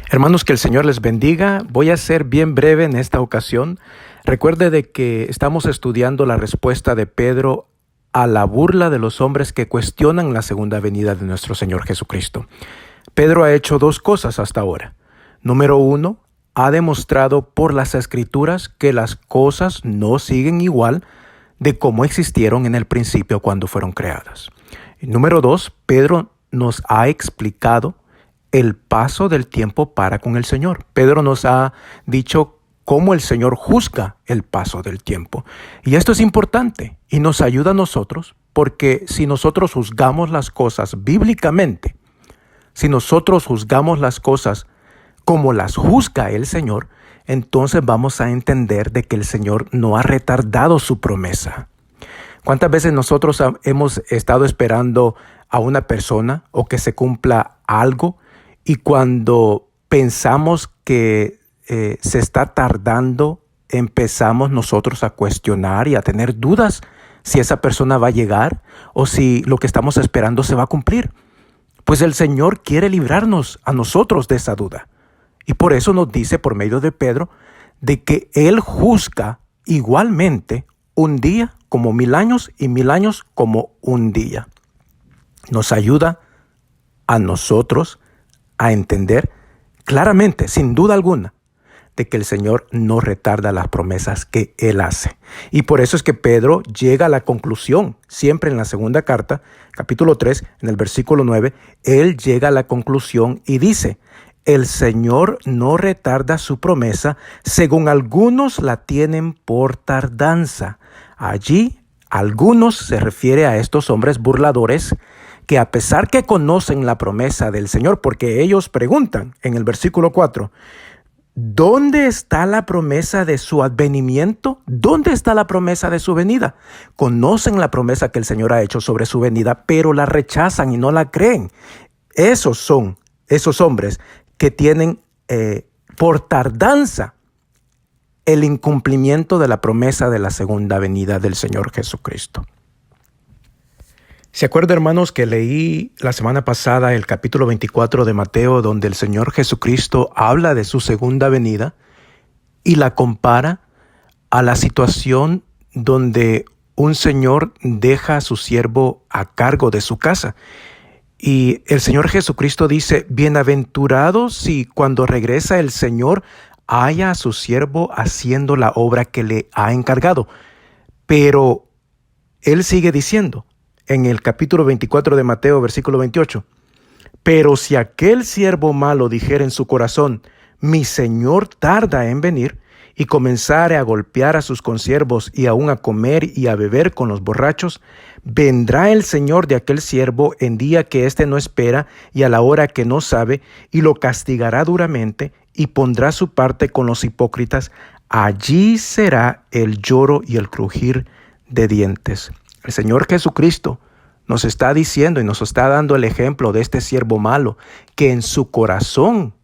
Hermanos, que el Señor les bendiga. Voy a ser bien breve en esta ocasión. Recuerde de que estamos estudiando la respuesta de Pedro a la burla de los hombres que cuestionan la segunda venida de nuestro Señor Jesucristo. Pedro ha hecho dos cosas hasta ahora. Número uno, ha demostrado por las Escrituras que las cosas no siguen igual de cómo existieron en el principio cuando fueron creadas. Y número dos, Pedro nos ha explicado el paso del tiempo para con el Señor. Pedro nos ha dicho cómo el Señor juzga el paso del tiempo. Y esto es importante y nos ayuda a nosotros, porque si nosotros juzgamos las cosas bíblicamente, si nosotros juzgamos las cosas como las juzga el Señor, entonces vamos a entender de que el Señor no ha retardado su promesa. ¿Cuántas veces nosotros hemos estado esperando a una persona o que se cumpla algo? Y cuando pensamos que se está tardando, empezamos nosotros a cuestionar y a tener dudas si esa persona va a llegar o si lo que estamos esperando se va a cumplir. Pues el Señor quiere librarnos a nosotros de esa duda. Y por eso nos dice por medio de Pedro de que Él juzga igualmente un día como 1000 años y 1000 años como un día. Nos ayuda a nosotros a entender claramente, sin duda alguna, de que el Señor no retarda las promesas que Él hace. Y por eso es que Pedro llega a la conclusión, siempre en la segunda carta, capítulo 3, en el versículo 9, él llega a la conclusión y dice: el Señor no retarda su promesa, según algunos la tienen por tardanza. Allí, algunos se refiere a estos hombres burladores que a pesar que conocen la promesa del Señor, porque ellos preguntan en el versículo 4, ¿dónde está la promesa de su advenimiento? ¿Dónde está la promesa de su venida? Conocen la promesa que el Señor ha hecho sobre su venida, pero la rechazan y no la creen. Esos son esos hombres que tienen por tardanza el incumplimiento de la promesa de la segunda venida del Señor Jesucristo. ¿Se acuerda, hermanos, que leí la semana pasada el capítulo 24 de Mateo, donde el Señor Jesucristo habla de su segunda venida y la compara a la situación donde un señor deja a su siervo a cargo de su casa? Y el Señor Jesucristo dice: bienaventurado si cuando regresa el Señor haya a su siervo haciendo la obra que le ha encargado. Pero Él sigue diciendo, en el capítulo 24 de Mateo, versículo 28, pero si aquel siervo malo dijera en su corazón: mi Señor tarda en venir, y comenzare a golpear a sus consiervos y aún a comer y a beber con los borrachos, vendrá el Señor de aquel siervo en día que éste no espera y a la hora que no sabe, y lo castigará duramente y pondrá su parte con los hipócritas. Allí será el lloro y el crujir de dientes. El Señor Jesucristo nos está diciendo y nos está dando el ejemplo de este siervo malo que en su corazón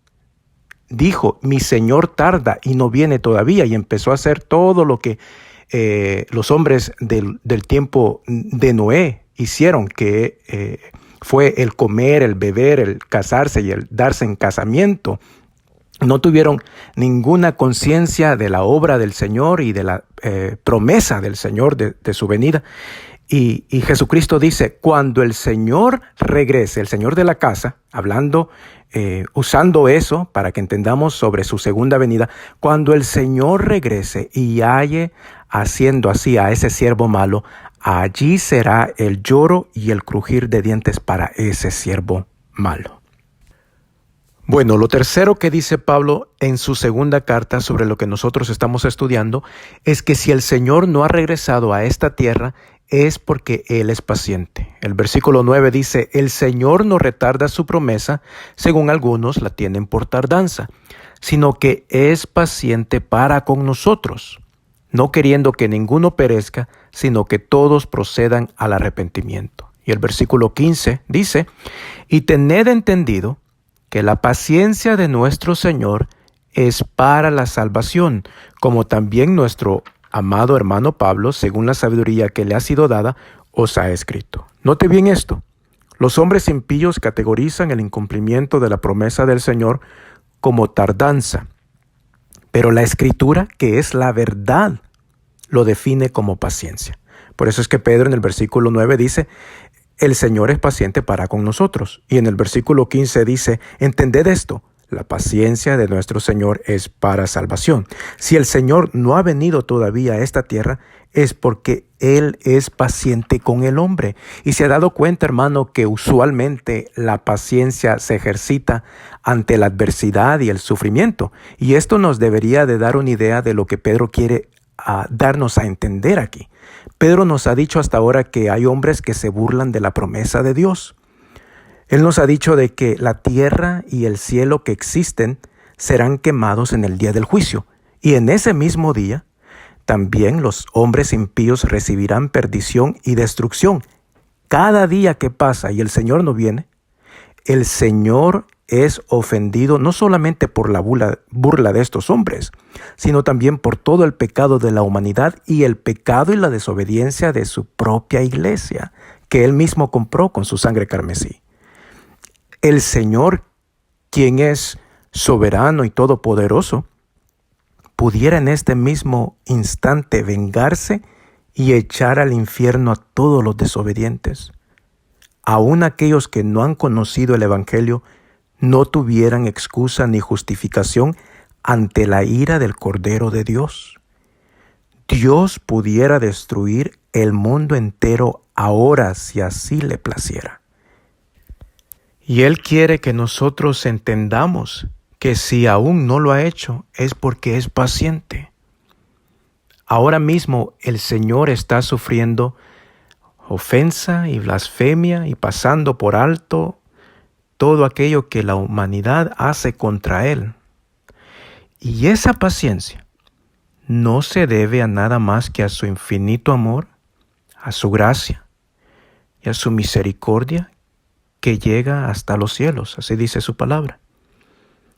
dijo: mi Señor tarda y no viene todavía, y empezó a hacer todo lo que los hombres del tiempo de Noé hicieron, que fue el comer, el beber, el casarse y el darse en casamiento. No tuvieron ninguna conciencia de la obra del Señor y de la promesa del Señor de su venida. Y Jesucristo dice: cuando el Señor regrese, el Señor de la casa, hablando, usando eso para que entendamos sobre su segunda venida, cuando el Señor regrese y halle haciendo así a ese siervo malo, allí será el lloro y el crujir de dientes para ese siervo malo. Bueno, lo tercero que dice Pablo en su segunda carta sobre lo que nosotros estamos estudiando es que si el Señor no ha regresado a esta tierra es porque Él es paciente. El versículo 9 dice: el Señor no retarda su promesa, según algunos la tienen por tardanza, sino que es paciente para con nosotros, no queriendo que ninguno perezca, sino que todos procedan al arrepentimiento. Y el versículo 15 dice: y tened entendido que la paciencia de nuestro Señor es para la salvación, como también nuestro amado hermano Pablo, según la sabiduría que le ha sido dada, os ha escrito. Note bien esto: los hombres impíos categorizan el incumplimiento de la promesa del Señor como tardanza, pero la Escritura, que es la verdad, lo define como paciencia. Por eso es que Pedro en el versículo 9 dice, el Señor es paciente para con nosotros. Y en el versículo 15 dice, entended esto, la paciencia de nuestro Señor es para salvación. Si el Señor no ha venido todavía a esta tierra, es porque Él es paciente con el hombre. Y se ha dado cuenta, hermano, que usualmente la paciencia se ejercita ante la adversidad y el sufrimiento. Y esto nos debería de dar una idea de lo que Pedro quiere darnos a entender aquí. Pedro nos ha dicho hasta ahora que hay hombres que se burlan de la promesa de Dios. Él nos ha dicho de que la tierra y el cielo que existen serán quemados en el día del juicio. Y en ese mismo día, también los hombres impíos recibirán perdición y destrucción. Cada día que pasa y el Señor no viene, el Señor es ofendido no solamente por la burla de estos hombres, sino también por todo el pecado de la humanidad y el pecado y la desobediencia de su propia iglesia, que Él mismo compró con su sangre carmesí. El Señor, quien es soberano y todopoderoso, pudiera en este mismo instante vengarse y echar al infierno a todos los desobedientes. Aún aquellos que no han conocido el Evangelio no tuvieran excusa ni justificación ante la ira del Cordero de Dios. Dios pudiera destruir el mundo entero ahora si así le placiera. Y Él quiere que nosotros entendamos que si aún no lo ha hecho es porque es paciente. Ahora mismo el Señor está sufriendo ofensa y blasfemia y pasando por alto todo aquello que la humanidad hace contra Él. Y esa paciencia no se debe a nada más que a su infinito amor, a su gracia y a su misericordia que llega hasta los cielos, así dice su palabra.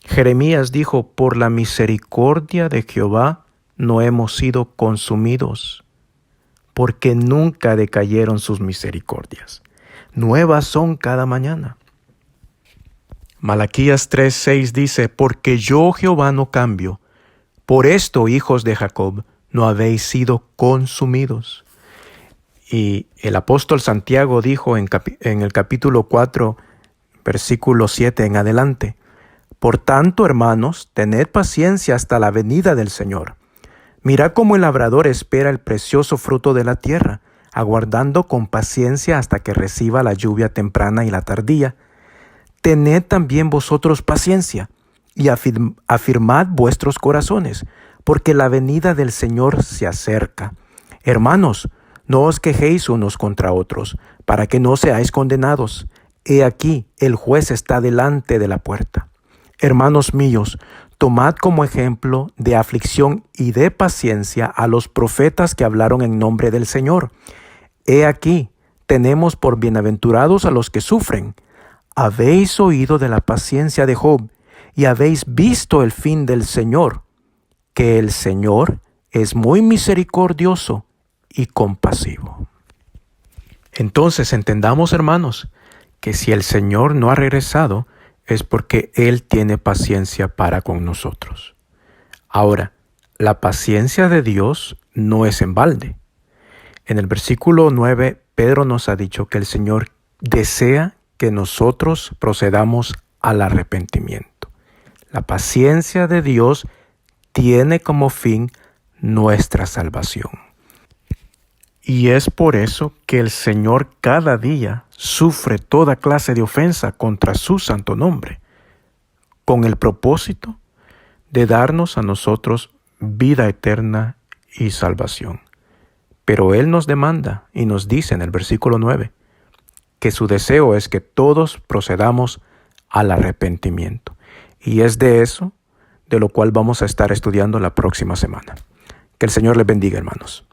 Jeremías dijo, por la misericordia de Jehová no hemos sido consumidos, porque nunca decayeron sus misericordias. Nuevas son cada mañana. Malaquías 3:6 dice, porque yo Jehová no cambio, por esto, hijos de Jacob, no habéis sido consumidos. Y el apóstol Santiago dijo en el capítulo 4, versículo 7 en adelante, por tanto, hermanos, tened paciencia hasta la venida del Señor. Mirad cómo el labrador espera el precioso fruto de la tierra, aguardando con paciencia hasta que reciba la lluvia temprana y la tardía. Tened también vosotros paciencia y afirmad vuestros corazones, porque la venida del Señor se acerca. Hermanos, no os quejéis unos contra otros, para que no seáis condenados. He aquí, el juez está delante de la puerta. Hermanos míos, tomad como ejemplo de aflicción y de paciencia a los profetas que hablaron en nombre del Señor. He aquí, tenemos por bienaventurados a los que sufren. Habéis oído de la paciencia de Job y habéis visto el fin del Señor, que el Señor es muy misericordioso y compasivo. Entonces entendamos, hermanos, que si el Señor no ha regresado, es porque Él tiene paciencia para con nosotros. Ahora, la paciencia de Dios no es en balde. En el versículo 9, Pedro nos ha dicho que el Señor desea que nosotros procedamos al arrepentimiento. La paciencia de Dios tiene como fin nuestra salvación. Y es por eso que el Señor cada día sufre toda clase de ofensa contra su santo nombre, con el propósito de darnos a nosotros vida eterna y salvación. Pero Él nos demanda y nos dice en el versículo 9 que su deseo es que todos procedamos al arrepentimiento. Y es de eso de lo cual vamos a estar estudiando la próxima semana. Que el Señor les bendiga, hermanos.